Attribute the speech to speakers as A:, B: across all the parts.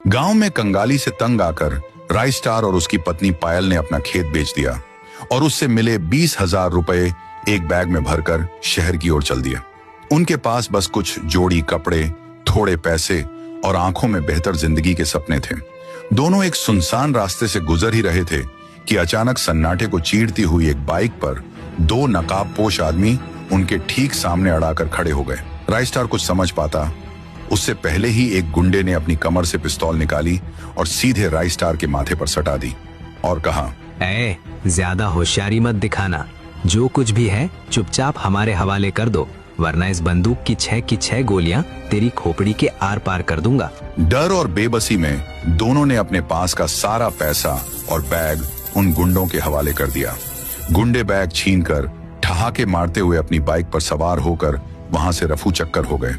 A: गांव में कंगाली से तंग आकर राइस्टार और उसकी पत्नी पायल ने अपना खेत बेच दिया और उससे मिले 20,000 रुपए एक बैग में भरकर शहर की ओर चल दिए। उनके पास बस कुछ जोड़ी कपड़े, थोड़े पैसे और आंखों में बेहतर जिंदगी के सपने थे। दोनों एक सुनसान रास्ते से गुजर ही रहे थे कि अचानक सन्नाटे को चीरती हुई एक बाइक पर 2 नकाबपोश आदमी उनके ठीक सामने अड़ाकर खड़े हो गए। राइस्टार कुछ समझ पाता उससे पहले ही एक गुंडे ने अपनी कमर से पिस्तौल निकाली और सीधे राइस्टार के माथे पर सटा दी और कहा,
B: ज्यादा होशियारी मत दिखाना, जो कुछ भी है चुपचाप हमारे हवाले कर दो, वरना इस बंदूक की 6 गोलियां तेरी खोपड़ी के आर पार कर दूंगा।
A: डर और बेबसी में दोनों ने अपने पास का सारा पैसा और बैग उन गुंडों के हवाले कर दिया। गुंडे बैग छीनकर ठहाके मारते हुए अपनी बाइक पर सवार होकर वहां से रफू चक्कर हो गए।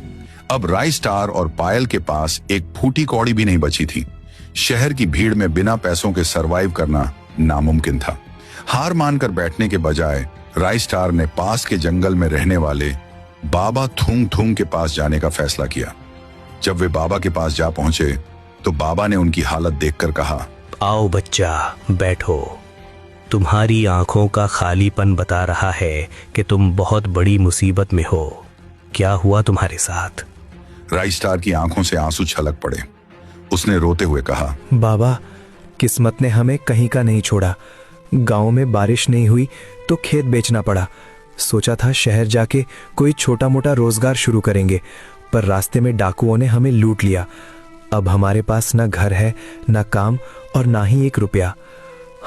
A: अब राइस्टार और पायल के पास एक फूटी कौड़ी भी नहीं बची थी। शहर की भीड़ में बिना पैसों के सरवाइव करना नामुमकिन था। हार मानकर बैठने के बजाय राइस्टार ने पास के जंगल में रहने वाले बाबा थूंग थूंग के पास जाने का फैसला किया। जब वे बाबा के पास जा पहुंचे तो बाबा ने उनकी हालत देखकर कहा,
C: आओ बच्चा, बैठो। तुम्हारी आंखों का खालीपन बता रहा है कि तुम बहुत बड़ी मुसीबत में हो। क्या हुआ तुम्हारे साथ?
A: राइस्टार की आंखों से आंसू छलक पड़े। उसने रोते हुए कहा,
D: बाबा, किस्मत ने हमें कहीं का नहीं छोड़ा। गांव में बारिश नहीं हुई तो खेत बेचना पड़ा। सोचा था शहर जाके कोई छोटा मोटा रोजगार शुरू करेंगे, पर रास्ते में डाकुओं ने हमें लूट लिया। अब हमारे पास ना घर है, ना काम और ना ही 1 रुपया।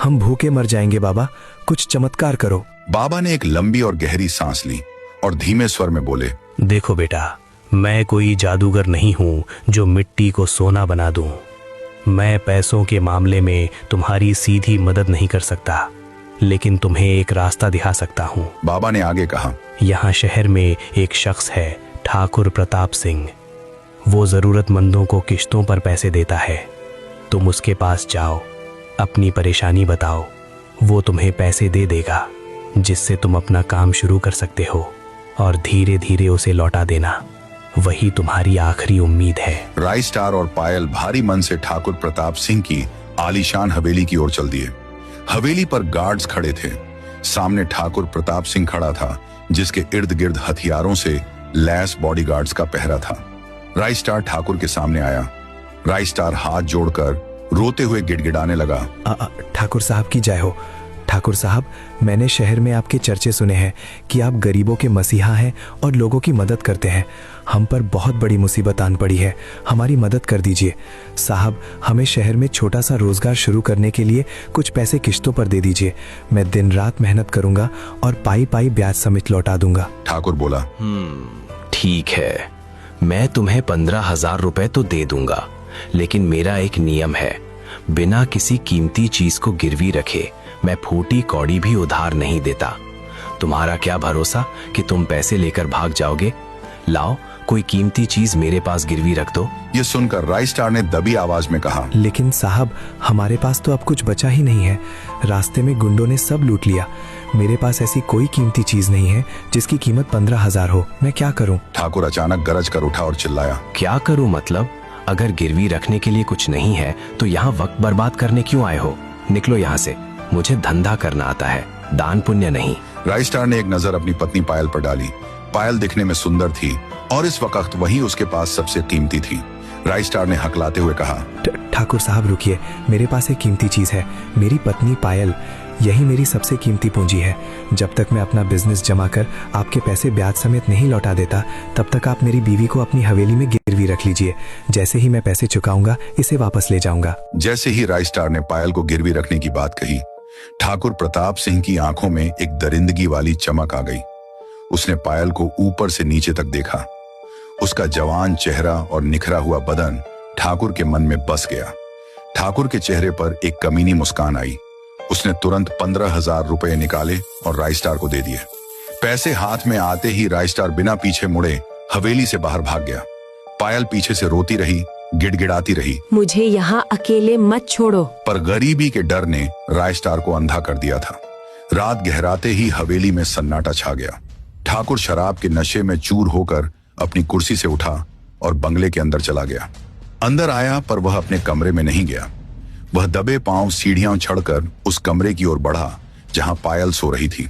D: हम भूखे मर जाएंगे बाबा, कुछ चमत्कार करो।
A: बाबा ने एक लंबी और गहरी सांस ली और धीमे स्वर में बोले,
C: देखो बेटा, मैं कोई जादूगर नहीं हूं जो मिट्टी को सोना बना दूं। मैं पैसों के मामले में तुम्हारी सीधी मदद नहीं कर सकता, लेकिन तुम्हें एक रास्ता दिखा सकता हूं।
A: बाबा ने आगे कहा,
C: यहाँ शहर में एक शख्स है, ठाकुर प्रताप सिंह। वो जरूरतमंदों को किश्तों पर पैसे देता है। तुम उसके पास जाओ, अपनी परेशानी बताओ, वो तुम्हें पैसे दे देगा, जिससे तुम अपना काम शुरू कर सकते हो और धीरे धीरे उसे लौटा देना। वही तुम्हारी आखिरी उम्मीद है।
A: राइस्टार और पायल भारी मन से ठाकुर प्रताप सिंह की आलीशान हवेली की ओर चल दिए। हवेली पर गार्ड्स खड़े थे। सामने ठाकुर प्रताप सिंह खड़ा था, जिसके इर्द गिर्द हथियारों से लैस बॉडीगार्ड्स का पहरा था। राइस्टार ठाकुर के सामने आया। राइस्टार हाथ जोड़कर रोते हुए गिड़गिड़ाने लगा,
D: ठाकुर साहब की जय हो। ठाकुर साहब, मैंने शहर में आपके चर्चे सुने हैं कि आप गरीबों के मसीहा हैं और लोगों की मदद करते हैं। हम पर बहुत बड़ी मुसीबत आन पड़ी है, हमारी मदद कर दीजिए। साहब, हमें शहर में छोटा सा रोजगार शुरू करने के लिए कुछ पैसे किश्तों पर दे दीजिए। मैं दिन रात मेहनत करूंगा और पाई पाई ब्याज समेत लौटा दूंगा।
A: ठाकुर बोला,
B: ठीक है, मैं तुम्हें 15,000 रुपए तो दे दूंगा, लेकिन मेरा एक नियम है, बिना किसी कीमती चीज को गिरवी रखे मैं फूटी कौड़ी भी उधार नहीं देता। तुम्हारा क्या भरोसा कि तुम पैसे लेकर भाग जाओगे? लाओ, कोई कीमती चीज मेरे पास गिरवी रख दो।
A: ये सुनकर राइस्टार ने दबी आवाज में कहा,
D: लेकिन साहब, हमारे पास तो अब कुछ बचा ही नहीं है। रास्ते में गुंडों ने सब लूट लिया। मेरे पास ऐसी कोई कीमती चीज नहीं है जिसकी कीमत 15,000 हो। मैं क्या करूं?
A: ठाकुर अचानक गरज कर उठा और चिल्लाया,
B: क्या करूं मतलब? अगर गिरवी रखने के लिए कुछ नहीं है तो यहाँ वक्त बर्बाद करने क्यों आए हो? निकलो यहाँ से, मुझे धंधा करना आता है, दान पुण्य नहीं।
A: राइस्टार ने एक नजर अपनी पत्नी पायल पर डाली। पायल दिखने में सुंदर थी और इस वक्त वही उसके पास सबसे कीमती थी। राइस्टार ने हकलाते हुए कहा,
D: ठाकुर साहब रुकिए, मेरे पास एक कीमती चीज है, मेरी पत्नी पायल। यही मेरी सबसे कीमती पूंजी है। जब तक मैं अपना बिजनेस जमा कर आपके पैसे ब्याज समेत नहीं लौटा देता, तब तक आप मेरी बीवी को अपनी हवेली में गिरवी रख लीजिए। जैसे ही मैं पैसे चुकाऊंगा, इसे वापस ले जाऊंगा।
A: जैसे ही राइस्टार ने पायल को गिरवी रखने की बात कही, ठाकुर प्रताप सिंह की आंखों में एक दरिंदगी वाली चमक आ गई। उसने पायल को ऊपर से नीचे तक देखा। उसका जवान चेहरा और निखरा हुआ बदन ठाकुर के मन में बस गया। ठाकुर के चेहरे पर एक कमीनी मुस्कान आई। उसने तुरंत 15,000 रुपए निकाले और राइस्टार को दे दिए। पैसे हाथ में आते ही राइस्टार बिना पीछे मुड़े हवेली से बाहर भाग गया। पायल पीछे से रोती रही, गिड़गिड़ाती रही,
E: मुझे यहाँ अकेले मत छोड़ो।
A: पर गरीबी के डर ने राइस्टार को अंधा कर दिया था। रात गहराते ही हवेली में सन्नाटा छा गया। ठाकुर शराब के नशे में चूर होकर अपनी कुर्सी से उठा और बंगले के अंदर चला गया। अंदर आया पर वह अपने कमरे में नहीं गया। वह दबे पांव सीढ़ियां चढ़कर उस कमरे की ओर बढ़ा जहां पायल सो रही थी।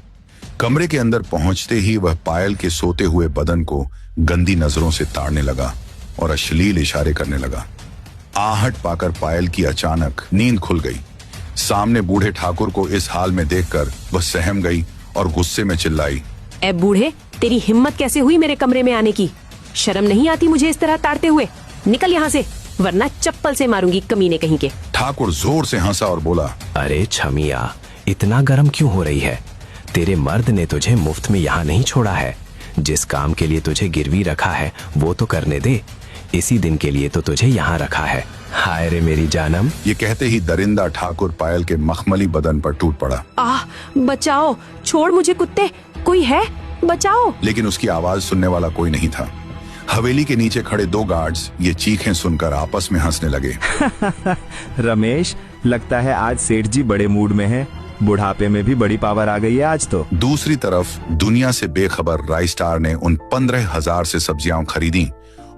A: कमरे के अंदर पहुंचते ही वह पायल के सोते हुए बदन को गंदी नजरों से ताड़ने लगा और अश्लील इशारे करने लगा। आहट पाकर पायल की अचानक नींद खुल गई। सामने बूढ़े ठाकुर को इस हाल में देखकर वह सहम गई और गुस्से में चिल्लाई,
E: ए बूढ़े, तेरी हिम्मत कैसे हुई मेरे कमरे में आने की? शर्म नहीं आती मुझे इस तरह ताड़ते हुए? निकल यहाँ से, वरना चप्पल से मारूंगी कमीने कहीं के।
A: ठाकुर जोर से हंसा और बोला,
B: अरे छमिया, इतना गर्म क्यों हो रही है? तेरे मर्द ने तुझे मुफ्त में यहाँ नहीं छोड़ा है। जिस काम के लिए तुझे गिरवी रखा है वो तो करने दे। इसी दिन के लिए तो तुझे यहाँ रखा है। हाय रे मेरी जानम।
A: ये कहते ही दरिंदा ठाकुर पायल के मखमली बदन पर टूट पड़ा।
E: आह, बचाओ, छोड़ मुझे कुत्ते, कोई है? बचाओ।
A: लेकिन उसकी आवाज सुनने वाला कोई नहीं था। हवेली के नीचे खड़े 2 गार्ड्स ये चीखें सुनकर आपस में हंसने लगे।
F: रमेश, लगता है आज सेठ जी बड़े मूड में हैं। बुढ़ापे में भी बड़ी पावर आ गई है आज तो।
A: दूसरी तरफ दुनिया से बेखबर राइस्टार ने उन 15,000 से सब्जियां खरीदी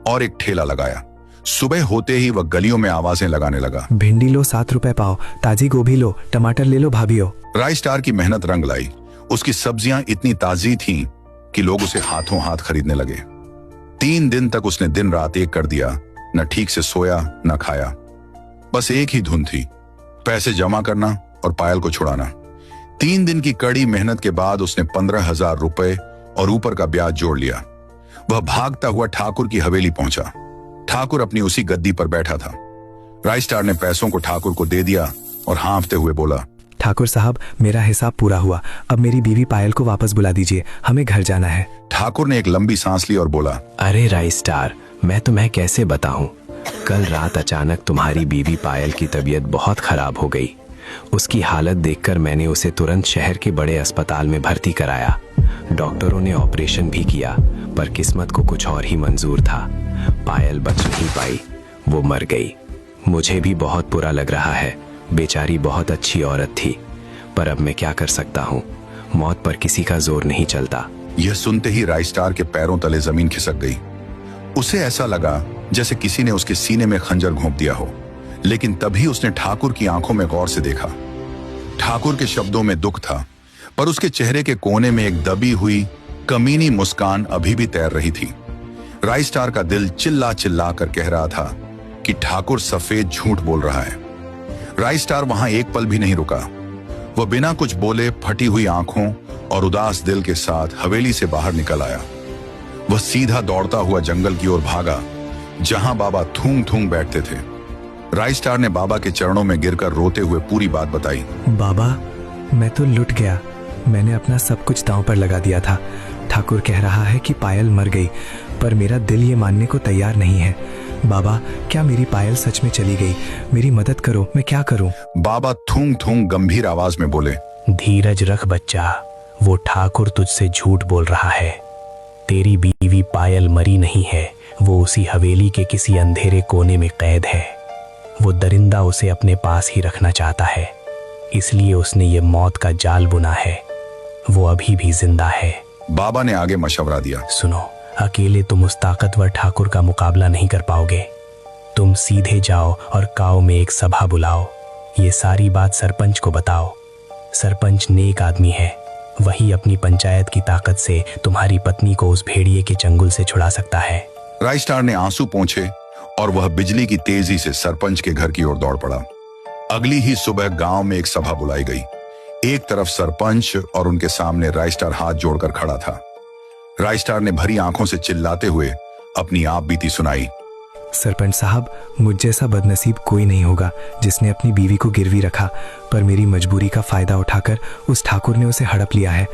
A: और एक ठेला लगाया। सुबह होते ही वह गलियों में आवाजें लगाने लगा,
D: भिंडी लो 7 रुपए पाव, ताजी गोभी लो, टमाटर ले लो भाभीओ।
A: राइस्टार की मेहनत रंग लाई। उसकी सब्जियां इतनी ताजी थीं कि लोग उसे हाथों हाथ खरीदने लगे। 3 दिन तक उसने दिन रात एक कर दिया। न ठीक से सोया न खाया, बस एक ही धुन थी, पैसे जमा करना और पायल को छुड़ाना। 3 दिन की कड़ी मेहनत के बाद उसने 15,000 रुपए और ऊपर का ब्याज जोड़ लिया। वह भागता हुआ ठाकुर की हवेली पहुंचा। ठाकुर अपनी उसी गद्दी पर बैठा था। राइस्टार ने पैसों को ठाकुर को दे दिया और हाँफते हुए बोला,
D: ठाकुर साहब, मेरा हिसाब पूरा हुआ। अब मेरी बीवी पायल को वापस बुला दीजिए, हमें घर जाना है।
A: ठाकुर ने एक लंबी सांस ली और बोला,
B: अरे राइस्टार, मैं तुम्हें कैसे बताऊं? कल रात अचानक तुम्हारी बीवी पायल की तबीयत बहुत खराब हो गई। उसकी हालत देखकर मैंने उसे तुरंत शहर के बड़े अस्पताल में भर्ती कराया। डॉक्टरों ने ऑपरेशन भी किया, पर किस्मत को कुछ और ही मंजूर था। पायल बच नहीं पाई, वो मर गई। मुझे भी बहुत बुरा लग रहा है। बेचारी बहुत अच्छी औरत थी, पर अब मैं क्या कर सकता हूँ? मौत पर किसी का जोर नहीं चलता।
A: यह सुनते ही राइस्टार के पैरों तले जमीन खिसक गई। उसे ऐसा लगा जैसे किसी ने उसके सीने में खंजर घोंप दिया हो। लेकिन तभी उसने ठाकुर की आंखों में गौर से देखा। ठाकुर के शब्दों में दुख था, पर उसके चेहरे के कोने में एक दबी हुई कमीनी मुस्कान अभी भी तैर रही थी। राइस्टार का दिल चिल्ला चिल्ला कर कह रहा था कि ठाकुर सफेद झूठ बोल रहा है। राइस्टार वहां एक पल भी नहीं रुका। वह बिना कुछ बोले फटी हुई आंखों और उदास दिल के साथ हवेली से बाहर निकल आया। वह सीधा दौड़ता हुआ जंगल की ओर भागा, जहां बाबा थूम थूम बैठते थे। राइस्टार ने बाबा के चरणों में गिरकर रोते हुए पूरी बात बताई।
D: बाबा, मैं तो लुट गया। मैंने अपना सब कुछ दांव पर लगा दिया था। ठाकुर कह रहा है कि पायल मर गई, पर मेरा दिल ये मानने को तैयार नहीं है। बाबा, क्या मेरी पायल सच में चली गई? मेरी मदद करो, मैं क्या करूं?
A: बाबा थूम थूम गंभीर आवाज में बोले,
C: धीरज रख बच्चा, वो ठाकुर तुझसे झूठ बोल रहा है। तेरी बीवी पायल मरी नहीं है, वो उसी हवेली के किसी अंधेरे कोने में कैद है। वो दरिंदा उसे अपने पास ही रखना चाहता है, इसलिए उसने ये मौत का जाल बुना है। वो अभी भी जिंदा है।
A: बाबा ने आगे मशवरा दिया,
C: सुनो, अकेले तुम उस ताकतवर ठाकुर का मुकाबला नहीं कर पाओगे। तुम सीधे जाओ और गांव में एक सभा बुलाओ। ये सारी बात सरपंच को बताओ। सरपंच नेक आदमी है, वही अपनी पंचायत की ताकत से तुम्हारी पत्नी को उस भेड़िए के चंगुल से छुड़ा सकता है।
A: राइस्टार ने आंसू पोंछे और वह बिजली की तेजी से सरपंच के घर की ओर दौड़ पड़ा। अगली ही सुबह गांव में एक सभा बुलाई गई। एक तरफ सरपंच और उनके सामने राइस्टार हाथ जोड़कर खड़ा था। राइस्टार ने भरी आंखों से चिल्लाते हुए अपनी आप बीती सुनाई।
D: सरपंच साहब, मुझ जैसा बदनसीब कोई नहीं होगा जिसने अपनी बीवी को गिरवी रखा, पर मेरी मजबूरी का फायदा उठाकर उस ठाकुर ने उसे हड़प लिया है।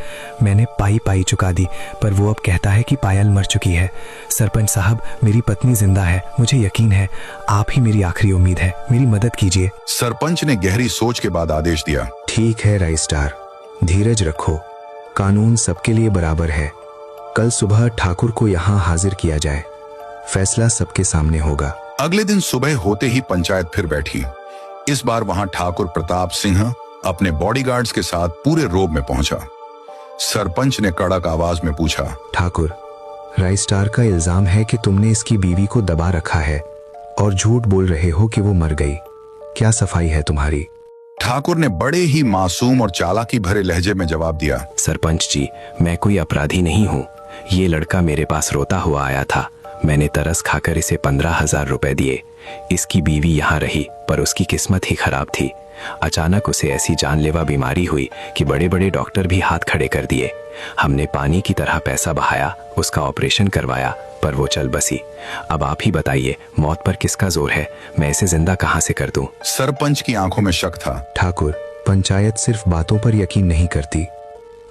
D: मैंने पाई पाई चुका दी, पर वो अब कहता है कि पायल मर चुकी है। सरपंच साहब, मेरी पत्नी जिंदा है, मुझे यकीन है। आप ही मेरी आखिरी उम्मीद है, मेरी मदद कीजिए।
A: सरपंच ने गहरी सोच के बाद आदेश दिया,
G: ठीक है राइस्टार, धीरज रखो। कानून सबके लिए बराबर है। कल सुबह ठाकुर को यहाँ हाजिर किया जाए, फैसला सबके सामने होगा।
A: अगले दिन सुबह होते ही पंचायत फिर बैठी। इस बार वहां ठाकुर प्रताप सिंह अपने बॉडीगार्ड्स के साथ पूरे रोब में पहुंचा। सरपंच ने कड़क आवाज में पूछा,
G: ठाकुर, राइस्टार का इल्जाम है कि तुमने इसकी बीवी को दबा रखा है। और झूठ बोल रहे हो कि वो मर गई। क्या सफाई है तुम्हारी?
A: ठाकुर ने बड़े ही मासूम और चालाकी भरे लहजे में जवाब दिया।
B: सरपंच जी, मैं कोई अपराधी नहीं हूँ। ये लड़का मेरे पास रोता हुआ आया था। मैंने तरस खाकर इसे 15,000 रुपए दिए। इसकी बीवी यहाँ रही, पर उसकी किस्मत ही खराब थी। अचानक उसे ऐसी जानलेवा बीमारी हुई कि बड़े बड़े डॉक्टर भी हाथ खड़े कर दिए। हमने पानी की तरह पैसा बहाया, उसका ऑपरेशन करवाया, पर वो चल बसी। अब आप ही बताइए, मौत पर किसका जोर है? मैं इसे जिंदा कहाँ से कर दूं?
A: सरपंच की आंखों में शक था।
G: ठाकुर, पंचायत सिर्फ बातों पर यकीन नहीं करती।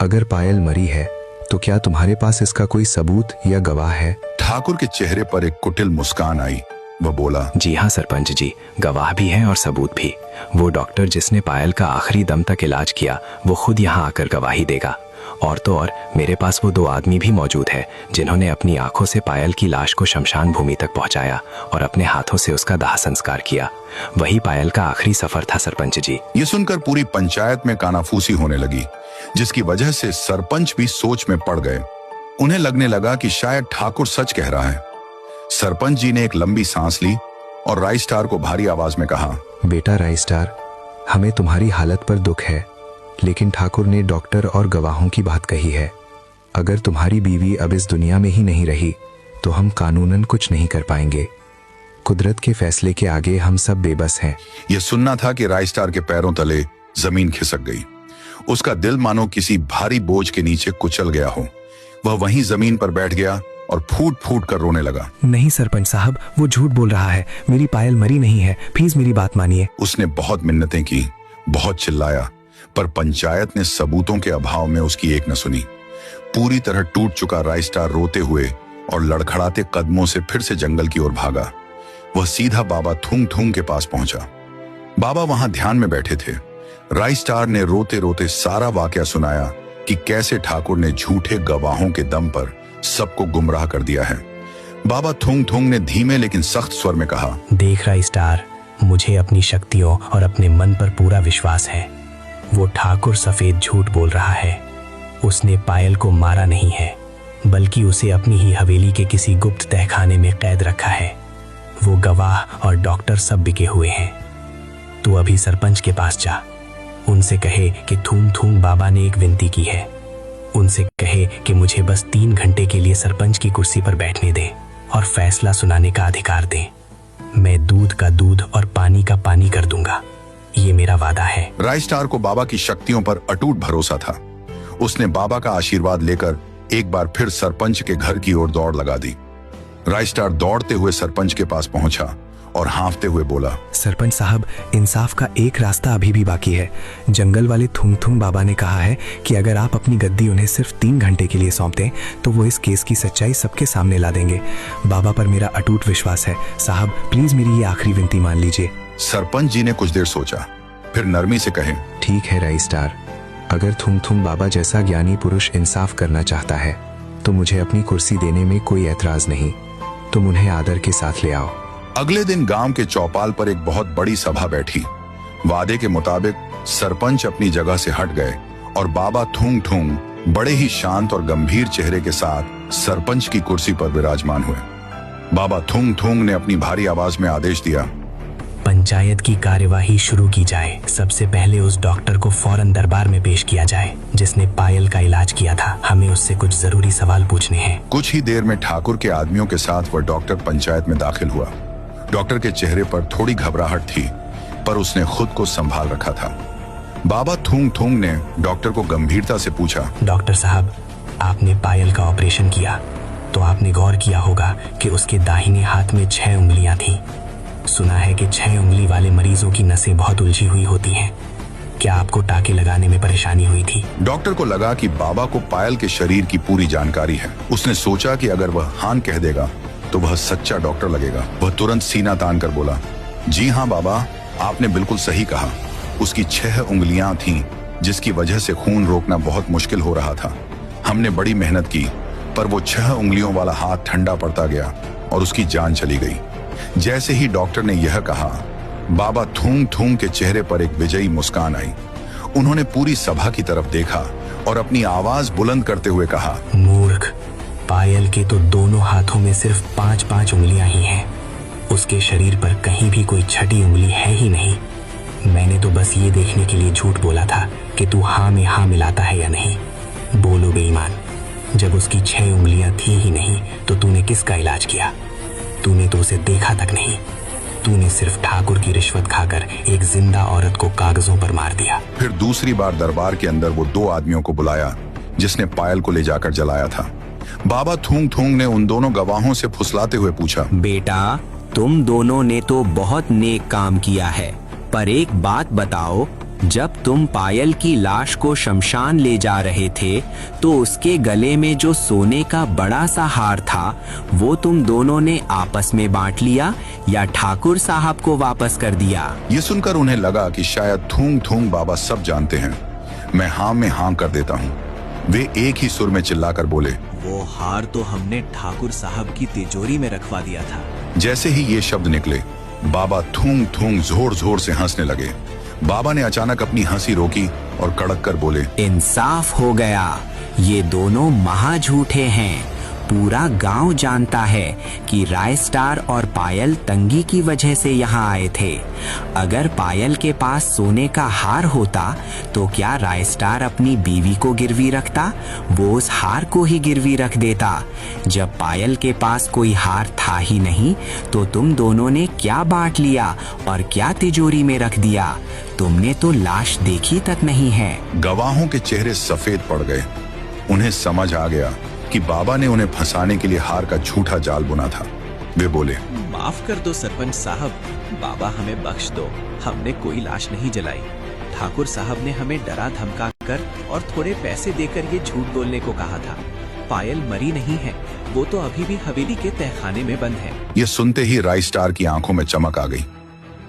G: अगर पायल मरी है तो क्या तुम्हारे पास इसका कोई सबूत या गवाह है?
A: ठाकुर के चेहरे पर एक कुटिल मुस्कान आई। वह बोला,
B: जी हाँ सरपंच जी, गवाह भी हैं और सबूत भी। वो डॉक्टर जिसने पायल का आखिरी दम तक इलाज किया, वो खुद यहाँ आकर गवाही देगा। और तो और मेरे पास वो 2 आदमी भी मौजूद है जिन्होंने अपनी आंखों से पायल की लाश को शमशान भूमि तक पहुंचाया और अपने हाथों से उसका दाह संस्कार किया। वही पायल का आखिरी सफर था सरपंच जी।
A: ये सुनकर पूरी पंचायत में कानाफूसी होने लगी, जिसकी वजह से सरपंच भी सोच में पड़ गए। उन्हें लगने लगा कि शायद ठाकुर सच कह रहा है। सरपंच जी ने एक लंबी सांस ली और राई स्टार को भारी आवाज में कहा,
G: बेटा राई स्टार, हमें तुम्हारी हालत पर दुख है, लेकिन ठाकुर ने डॉक्टर और गवाहों की बात कही है। अगर तुम्हारी बीवी अब इस दुनिया में ही नहीं रही तो हम कानूनन कुछ नहीं कर पाएंगे। कुदरत के फैसले के आगे हम सब बेबस हैं।
A: यह सुनना था कि राई स्टार के पैरों तले जमीन खिसक गई। उसका दिल मानो किसी भारी बोझ के नीचे कुचल गया हो। वह वहीं जमीन पर बैठ गया और फूट फूट कर रोने लगा।
D: नहीं सरपंच साहब, वो झूठ बोल रहा है। मेरी पायल मरी नहीं है, प्लीज मेरी बात मानिए।
A: उसने बहुत मिन्नतें की, बहुत चिल्लाया, पर पंचायत ने सबूतों के अभाव में उसकी एक न सुनी। पूरी तरह टूट चुका राई स्टार रोते हुए और लड़खड़ाते कदमों से फिर से जंगल की ओर भागा। वह सीधा बाबा थूंग थूंग के पास पहुंचा। बाबा वहां ध्यान में बैठे थे। राई स्टार ने रोते रोते सारा वाकया सुनाया कि कैसे ठाकुर ने झूठे गवाहों के दम पर सबको गुमराह कर दिया है। बाबा थूंग थूंग ने धीमे लेकिन सख्त स्वर में कहा,
C: देख राई स्टार, मुझे अपनी शक्तियों और अपने मन पर पूरा विश्वास है। वो ठाकुर सफेद झूठ बोल रहा है। उसने पायल को मारा नहीं है, बल्कि उसे अपनी ही हवेली के किसी गुप्त तहखाने में कैद रखा है। वो गवाह और डॉक्टर सब बिके हुए हैं। तू अभी सरपंच के पास जा, उनसे कहे कि थूम थूम बाबा ने एक विनती की है। उनसे कहे कि मुझे बस 3 घंटे के लिए सरपंच की कुर्सी पर बैठने दे और फैसला सुनाने का अधिकार दे। मैं दूध का दूध और पानी का पानी कर दूंगा, ये मेरा वादा है।
A: राई स्टार को बाबा की शक्तियों पर अटूट भरोसा था। उसने बाबा का आशीर्वाद लेकर एक बार फिर सरपंच के घर की ओर दौड़ लगा दी। राई स्टार दौड़ते हुए सरपंच के पास पहुंचा और हांफते हुए बोला,
D: सरपंच साहब, इंसाफ का एक रास्ता अभी भी बाकी है। जंगल वाले थुंग थुंग बाबा ने कहा है कि अगर आप अपनी गद्दी उन्हें सिर्फ 3 घंटे के लिए सौंप दें तो वो इस केस की सच्चाई सबके सामने ला देंगे। बाबा पर मेरा अटूट विश्वास है। साहब, प्लीज मेरी ये आखिरी विनती मान लीजिए।
A: सरपंच जी ने कुछ देर सोचा, फिर नरमी से कहे,
G: ठीक है राई स्टार, अगर थुम थुम बाबा जैसा ज्ञानी पुरुष इंसाफ करना चाहता है तो मुझे अपनी कुर्सी देने में कोई ऐतराज नहीं। तुम उन्हें आदर के साथ ले आओ।
A: अगले दिन गांव के चौपाल पर एक बहुत बड़ी सभा बैठी। वादे के मुताबिक सरपंच अपनी जगह से हट गए और बाबा थूंग थूंग बड़े ही शांत और गंभीर चेहरे के साथ सरपंच की कुर्सी पर विराजमान हुए। बाबा थूंग थूंग ने अपनी भारी आवाज में आदेश दिया,
C: पंचायत की कार्यवाही शुरू की जाए। सबसे पहले उस डॉक्टर को फौरन दरबार में पेश किया जाए जिसने पायल का इलाज किया था। हमें उससे कुछ जरूरी सवाल पूछने हैं।
A: कुछ ही देर में ठाकुर के आदमियों के साथ वह डॉक्टर पंचायत में दाखिल हुआ। डॉक्टर के चेहरे पर थोड़ी घबराहट थी, पर उसने खुद को संभाल रखा था। बाबा थूंग थूंग ने डॉक्टर को गंभीरता से पूछा,
C: डॉक्टर साहब, आपने पायल का ऑपरेशन किया तो आपने गौर किया होगा कि उसके दाहिने हाथ में 6 उंगलियां थी। सुना है कि 6 उंगली वाले मरीजों की नसें बहुत उलझी हुई होती हैं। क्या आपको टाके लगाने में परेशानी हुई थी?
A: डॉक्टर को लगा कि बाबा को पायल के शरीर की पूरी जानकारी है। उसने सोचा कि अगर वह हां कह देगा तो वह सच्चा डॉक्टर लगेगा। वह तुरंत सीना तान कर बोला, जी हाँ बाबा, आपने बिल्कुल सही कहा। उसकी 6 उंगलियां थीं, जिसकी वजह से खून रोकना बहुत मुश्किल हो रहा था। हमने बड़ी मेहनत की, पर वो 6 उंगलियों वाला हाथ ठंडा पड़ता गया और उसकी जान चली गई। जैसे ही डॉक्टर ने यह कहा, बाबा थूंग थूंग के चेहरे पर एक विजयी मुस्कान आई। उन्होंने पूरी सभा की तरफ देखा और अपनी आवाज बुलंद करते हुए कहा,
C: मूर्ख, पायल के तो दोनों हाथों में सिर्फ 5-5 उंगलियां ही हैं। उसके शरीर पर कहीं भी कोई छठी उंगली है ही नहीं। मैंने तो बस ये देखने के लिए झूठ बोला था कि तू हाँ में हाँ मिलाता है या नहीं। बोलो बेईमान, जब उसकी 6 उंगलियां थी ही नहीं तो तूने किसका इलाज किया? तूने तो उसे देखा तक नहीं। तूने सिर्फ ठाकुर की रिश्वत खाकर एक जिंदा औरत को कागजों पर मार दिया।
A: फिर दूसरी बार दरबार के अंदर वो 2 आदमियों को बुलाया जिसने पायल को ले जाकर जलाया था। बाबा थूंग थूंग ने उन दोनों गवाहों से फुसलाते हुए पूछा,
H: बेटा, तुम दोनों ने तो बहुत नेक काम किया है, पर एक बात बताओ, जब तुम पायल की लाश को शमशान ले जा रहे थे तो उसके गले में जो सोने का बड़ा सा हार था वो तुम दोनों ने आपस में बांट लिया या ठाकुर साहब को वापस कर दिया?
A: ये सुनकर उन्हें लगा कि शायद थूंग थूंग बाबा सब जानते हैं। मैं हाँ में हाँ कर देता हूँ। वे एक ही सुर में चिल्लाकर बोले,
B: वो हार तो हमने ठाकुर साहब की तिजोरी में रखवा दिया था।
A: जैसे ही ये शब्द निकले बाबा थूंग थूंग जोर जोर से हंसने लगे। बाबा ने अचानक अपनी हंसी रोकी और कड़क कर बोले,
H: इंसाफ हो गया, ये दोनों महा झूठे हैं। पूरा गांव जानता है कि राय स्टार और पायल तंगी की वजह से यहाँ आए थे। अगर पायल के पास सोने का हार होता तो क्या राय स्टार अपनी बीवी को गिरवी रखता? वो उस हार को ही गिरवी रख देता। जब पायल के पास कोई हार था ही नहीं तो तुम दोनों ने क्या बांट लिया और क्या तिजोरी में रख दिया? तुमने तो लाश देखी तक नहीं है।
A: गवाहों के चेहरे सफेद पड़ गए। उन्हें समझ आ गया कि बाबा ने उन्हें फंसाने के लिए हार का झूठा जाल बुना था। वे बोले,
B: माफ कर दो सरपंच साहब, बाबा हमें बख्श दो, हमने कोई लाश नहीं जलाई। ठाकुर साहब ने हमें डरा धमका कर और थोड़े पैसे देकर ये झूठ बोलने को कहा था। पायल मरी नहीं है, वो तो अभी भी हवेली के तहखाने में बंद है।
A: ये सुनते ही राय स्टार की आंखों में चमक आ गई।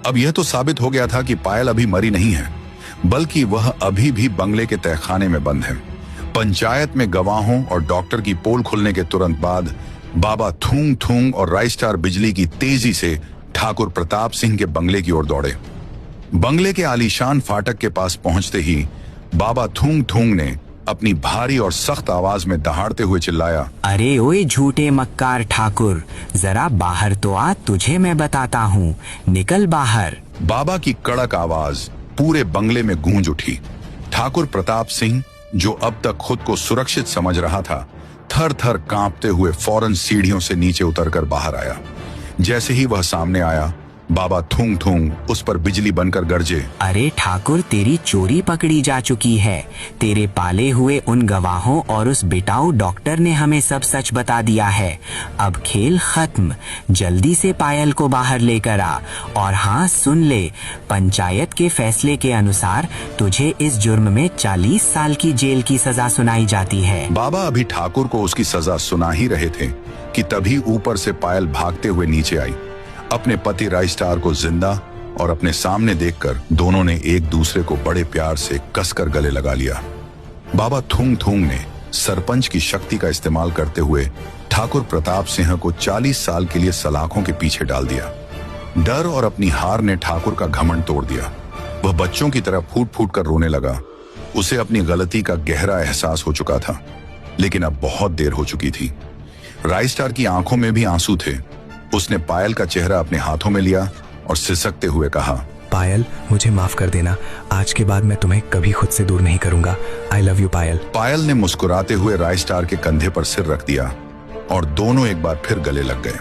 A: अब यह तो साबित हो गया था कि पायल अभी मरी नहीं है, बल्कि वह अभी भी बंगले के तहखाने में बंद है। पंचायत में गवाहों और डॉक्टर की पोल खुलने के तुरंत बाद बाबा थूंग थूंग और राय स्टार बिजली की तेजी से ठाकुर प्रताप सिंह के बंगले की ओर दौड़े। बंगले के आलीशान फाटक के पास पहुंचते ही बाबा थूंग थूंग ने अपनी भारी और सख्त आवाज में दहाड़ते हुए चिल्लाया,
H: अरे ओए झूठे मक्कार ठाकुर, जरा बाहर तो आ, तुझे मैं बताता हूँ, निकल बाहर।
A: बाबा की कड़क आवाज पूरे बंगले में गूंज उठी। ठाकुर प्रताप सिंह, जो अब तक खुद को सुरक्षित समझ रहा था, थर थर कांपते हुए फौरन सीढ़ियों से नीचे उतरकर बाहर आया। जैसे ही वह सामने आया, बाबा थूंग थूंग उस पर बिजली बनकर गरजे,
H: अरे ठाकुर, तेरी चोरी पकड़ी जा चुकी है। तेरे पाले हुए उन गवाहों और उस बिटाऊ डॉक्टर ने हमें सब सच बता दिया है। अब खेल खत्म, जल्दी से पायल को बाहर लेकर आ। और हाँ सुन ले, पंचायत के फैसले के अनुसार तुझे इस जुर्म में 40 साल की जेल की सजा सुनाई जाती है।
A: बाबा अभी ठाकुर को उसकी सजा सुना ही रहे थे कि तभी ऊपर से पायल भागते हुए नीचे आई। अपने पति राय स्टार को जिंदा और अपने सामने देखकर दोनों ने एक दूसरे को बड़े प्यार से कसकर गले लगा लिया। बाबा थूंग थूंग ने सरपंच की शक्ति का इस्तेमाल करते हुए ठाकुर प्रताप सिंह को 40 साल के लिए सलाखों के पीछे डाल दिया। डर और अपनी हार ने ठाकुर का घमंड तोड़ दिया। वह बच्चों की तरह फूट फूट कर रोने लगा। उसे अपनी गलती का गहरा एहसास हो चुका था, लेकिन अब बहुत देर हो चुकी थी। राय स्टार की आंखों में भी आंसू थे। उसने पायल का चेहरा अपने हाथों में लिया और सिसकते हुए कहा,
D: पायल, मुझे माफ कर देना। आज के बाद मैं तुम्हें कभी खुद से दूर नहीं करूंगा। आई लव यू पायल।
A: पायल ने मुस्कुराते हुए राय स्टार के कंधे पर सिर रख दिया और दोनों एक बार फिर गले लग गए।